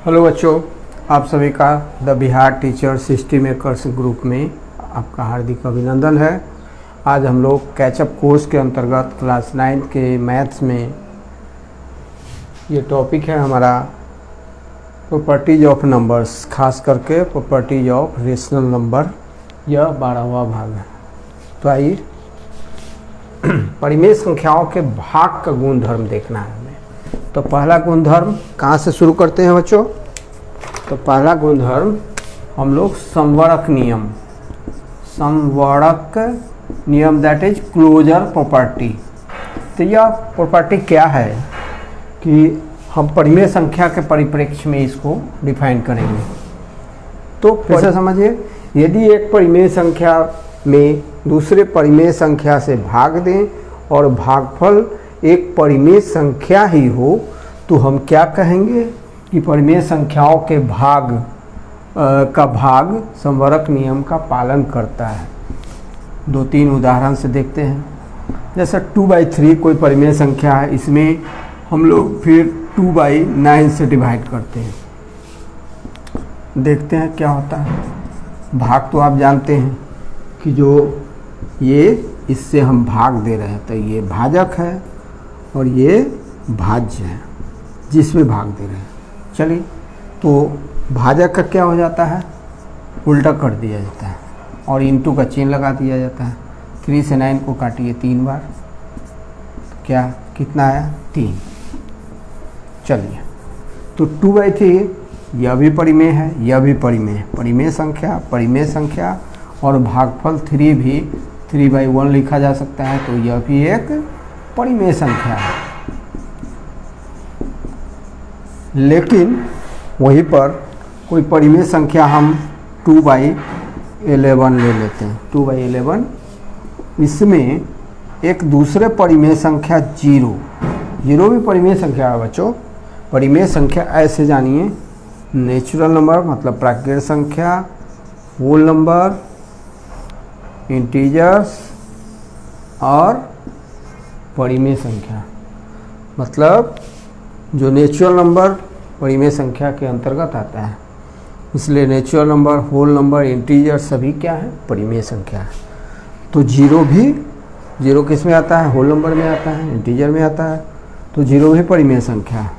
Hello बच्चों, आप सभी का the Bihar teacher system makers group में आपका हार्दिक अभिनंदन है। आज हम लोग कैचअप कोर्स के अंतर्गत क्लास 9 के मैथ्स में ये टॉपिक है हमारा प्रॉपर्टीज ऑफ नंबर्स, खास करके प्रॉपर्टीज ऑफ रेशनल नंबर। यह 12वां भाग है। तो आइए परिमेय संख्याओं के भाग का गुणधर्म देखना है हमें। तो पहला गुणधर्म कहाँ से शुरू करते हैं बच्चों? तो पहला गुणधर्म हम लोग संवरक नियम दैट इज क्लोजर प्रॉपर्टी। तो यह प्रॉपर्टी क्या है कि हम परिमेय संख्या के परिप्रेक्ष्य में इसको डिफाइन करेंगे। तो कैसे समझिए, यदि एक परिमेय संख्या में दूसरे परिमेय संख्या से भाग दें और भागफल एक परिमेय संख्या ही हो तो हम क्या कहेंगे कि परिमेय संख्याओं के भाग का भाग संवरक नियम का पालन करता है। 2-3 उदाहरण से देखते हैं। जैसे 2/3 कोई परिमेय संख्या है, इसमें हम लोग फिर 2/9 से डिवाइड करते हैं। देखते हैं क्या होता है। भाग तो आप जानते हैं कि जो ये इससे हम भाग दे रहे हैं, तो ये भाजक है और ये भाज्य है जिसमें भाग दे रहे हैं। चलिए, तो भाजक का क्या हो जाता है, उल्टा कर दिया जाता है और इंटू का चिन्ह लगा दिया जाता है। 3 से 9 को काटिए 3 बार, क्या कितना आया 3। चलिए, तो 2/3 यह भी परिमेय है, यह भी परिमेय है। परिमेय संख्या और भागफल 3 भी 3/1 लिखा जा सकता है, तो यह भी एक परिमेय संख्या है। लेकिन वहीं पर कोई परिमेय संख्या हम 2/11 ले लेते हैं। 2/11 इसमें एक दूसरे परिमेय संख्या 0 भी परिमेय संख्या है बच्चों। परिमेय संख्या ऐसे जानिए, नेचुरल नंबर मतलब प्राकृतिक संख्या, होल नंबर, इंटीजर्स और परिमेय संख्या। मतलब जो नेचुरल नंबर परिमेय संख्या के अंतर्गत आता है, इसलिए natural number, whole number, integer सभी क्या है, परिमेय संख्या है। तो 0 किस में आता है, होल नंबर में आता है, इंटीजर में आता है, तो 0 भी परिमेय संख्या है।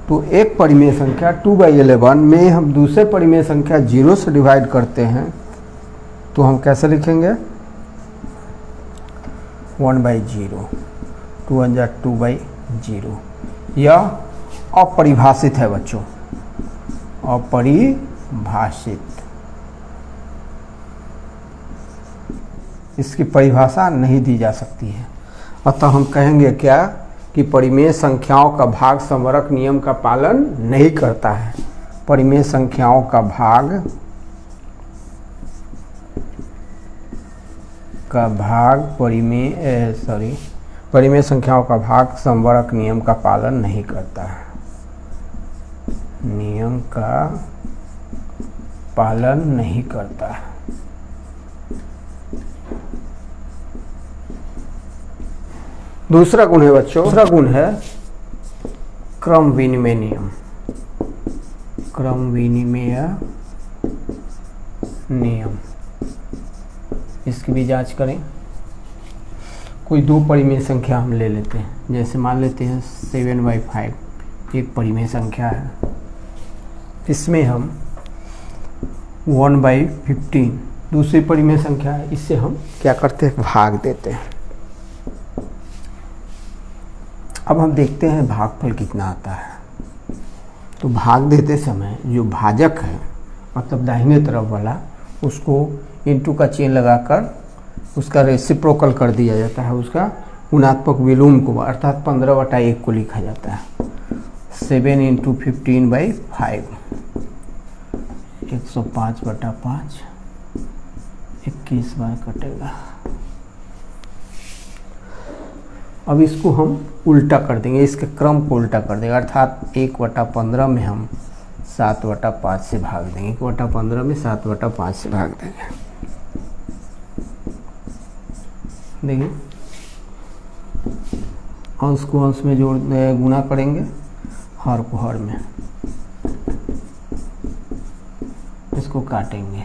तो एक परिमेय संख्या 2/11 में हम दूसरे परिमेय संख्या 0 से डिवाइड करते हैं, तो हम कैसे लिखेंगे, 1/0, 2/0। यह अपरिभाषित है बच्चों, अपरिभाषित। इसकी परिभाषा नहीं दी जा सकती है। अतः हम कहेंगे क्या कि परिमेय संख्याओं का भाग संवरक नियम का पालन नहीं करता है। परिमेय संख्याओं का भाग परिमेय संख्याओं का भाग संवरक नियम का पालन नहीं करता है। नियम का पालन नहीं करता है। दूसरा गुण है बच्चों, दूसरा गुण है क्रम विनिमय नियम। क्रम विनिमय नियम, इसकी भी जांच करें। कोई 2 परिमेय संख्या हम ले लेते हैं, जैसे मान लेते हैं 7/5 एक परिमेय संख्या है। इसमें हम 1/15 दूसरी परिमेय संख्या है, इससे हम क्या करते हैं, भाग देते हैं। अब हम देखते हैं भागफल कितना आता है। तो भाग देते समय जो भाजक है मतलब दाहिने तरफ वाला, उसको इंटू का चिन्ह लगाकर उसका रेसिप्रोकल कर दिया जाता है, उसका ऋणात्मक विलोम को, अर्थात 15/1 को लिखा जाता है। 7 × 15/5 105/5 21 बार कटेगा। अब इसको हम उल्टा कर देंगे, इसके क्रम को उल्टा कर देंगे, अर्थात 1/15 में हम 7/5 से भाग देंगे। 1/15 में 7/5 से भाग देंगे। देखिए, अंश को अंश में जोड़ गुना करेंगे, हर को हर में। इसको काटेंगे,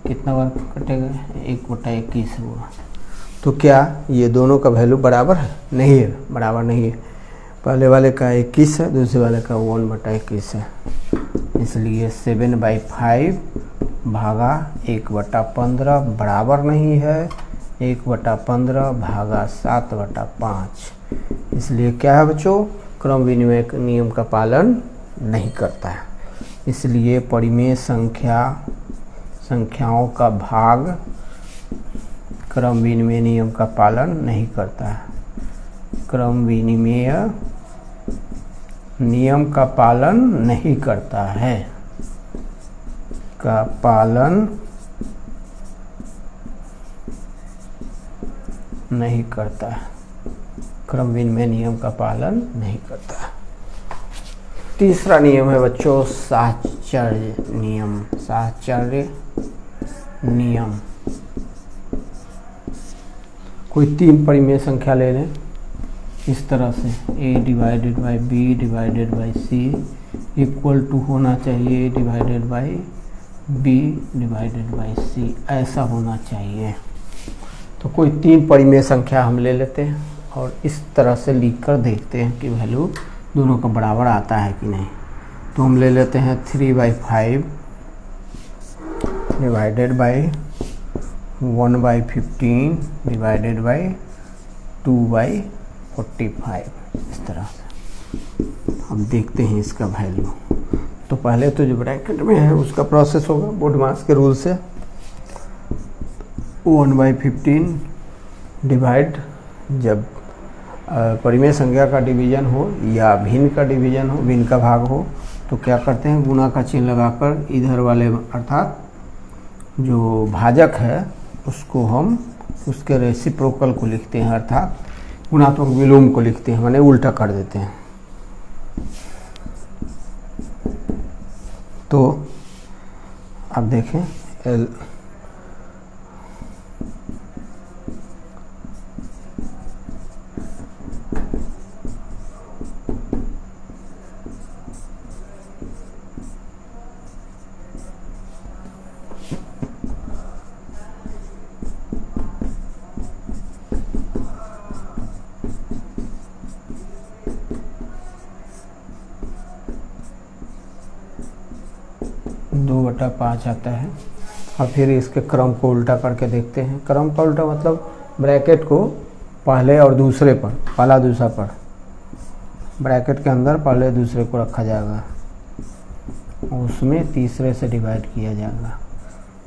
कितना बार कटेगा, 1/21 हुआ। तो क्या ये दोनों का वैल्यू बराबर है? नहीं है, बराबर नहीं है। पहले वाले का 21 है, दूसरे वाले का 1/21 है, इसलिए 7/5 भागा 1/15 बराबर नहीं है 1/15 भागा 7/5। इसलिए क्या है बच्चों, क्रम विनिमय नियम का पालन नहीं करता है। इसलिए परिमेय संख्याओं का भाग क्रम विनिमय नियम का पालन नहीं करता है। क्रम विनिमय नियम का पालन नहीं करता है, का पालन नहीं करता है, क्रम विनिमय नियम का पालन नहीं करता है। तीसरा नियम है बच्चों साहचर्य नियम। साहचर्य नियम, कोई 3 परिमेय संख्या ले लें इस तरह से, a/b/c इक्वल टू होना चाहिए a/b/c, ऐसा होना चाहिए। तो कोई 3 परिमेय संख्या हम ले लेते हैं और इस तरह से लिख कर देखते हैं कि वैल्यू दोनों का बराबर आता है कि नहीं। तो हम ले लेते हैं 3/5 डिवाइडेड बाई 1/15 डिवाइडेड बाई 2/45, इस तरह से हम देखते हैं इसका वैल्यू। तो पहले तो जो ब्रैकेट में है उसका प्रोसेस होगा बोडमास के रूल से, 1/15 डिवाइड, जब परिमेय संख्या का डिवीजन हो या भिन्न का डिवीजन हो, भिन्न का भाग हो, तो क्या करते हैं, गुणा का चिन्ह लगाकर इधर वाले अर्थात जो भाजक है उसको हम उसके रेसिप्रोकल को लिखते हैं, अर्थात गुणात्मक विलोम को लिखते हैं, माने उल्टा कर देते हैं। तो अब देखें L दो बटा 5 आता है। और फिर इसके क्रम को उल्टा करके देखते हैं। क्रम का उल्टा मतलब ब्रैकेट को पहले और दूसरे पर, पहला दूसरा पर, ब्रैकेट के अंदर पहले दूसरे को रखा जाएगा, उसमें तीसरे से डिवाइड किया जाएगा।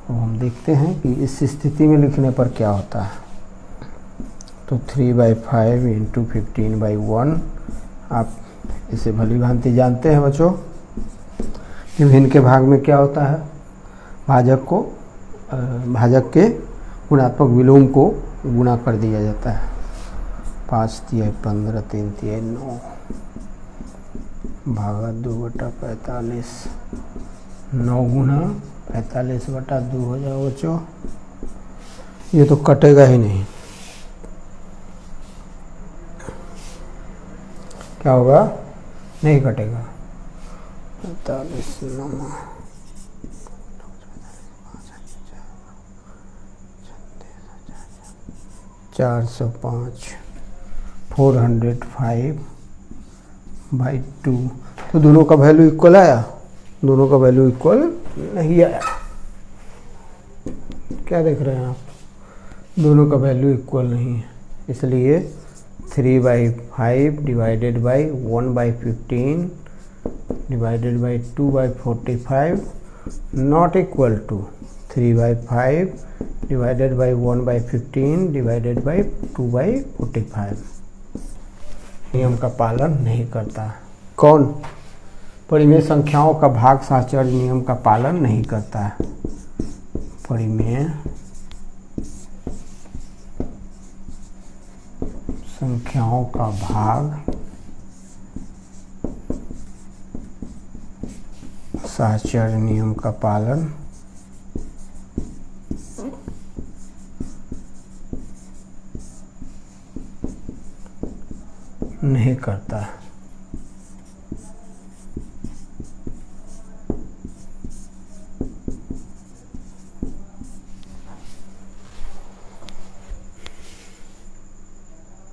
तो हम देखते हैं कि इस स्थिति में लिखने पर क्या होता है। तो 3/5 इंटू 15/1, आप इसे भली भांति जानते हैं बच्चों कि भिन्न के भाग में क्या होता है, भाजक के गुणात्मक विलोम को गुणा कर दिया जाता है। 5×3 = 15, 3×3 = 9 भागा 2/45, 9 गुना 45/2 हो जाओ बच्चों। ये तो कटेगा ही नहीं, क्या होगा, नहीं कटेगा। 45 9 405 405/2। तो दोनों का वैल्यू इक्वल आया, दोनों का वैल्यू इक्वल नहीं आया। क्या देख रहे हैं आप, दोनों का वैल्यू इक्वल नहीं है, इसलिए 3/5 divided by 1/15 divided by 2/45 not equal to 3/5 divided by 1/15 divided by 2/45। नियम का पालन नहीं करता। कौन? परिमेय संख्याओं का भाग साहचर्य नियम का पालन नहीं करता है। परिमेय संख्याओं का भाग साहचर्य नियम का पालन नहीं करता